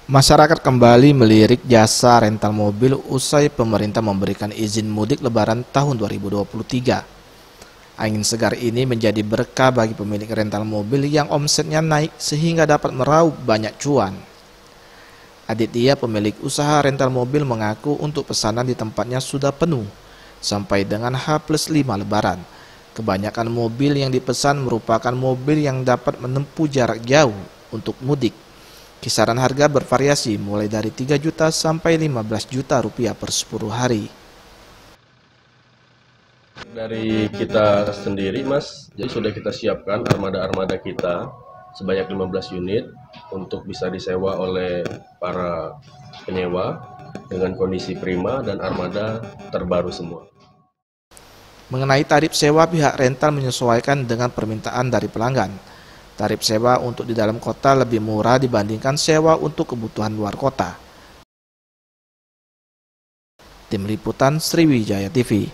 Masyarakat kembali melirik jasa rental mobil usai pemerintah memberikan izin mudik Lebaran tahun 2023. Angin segar ini menjadi berkah bagi pemilik rental mobil yang omsetnya naik sehingga dapat meraup banyak cuan. Aditya, pemilik usaha rental mobil, mengaku untuk pesanan di tempatnya sudah penuh sampai dengan H+5 Lebaran. Kebanyakan mobil yang dipesan merupakan mobil yang dapat menempuh jarak jauh untuk mudik. Kisaran harga bervariasi mulai dari 3 juta sampai 15 juta rupiah per 10 hari. Dari kita sendiri, Mas, jadi sudah kita siapkan armada-armada kita sebanyak 15 unit untuk bisa disewa oleh para penyewa dengan kondisi prima dan armada terbaru semua. Mengenai tarif sewa, pihak rental menyesuaikan dengan permintaan dari pelanggan. Tarif sewa untuk di dalam kota lebih murah dibandingkan sewa untuk kebutuhan luar kota. Tim Liputan Sriwijaya TV.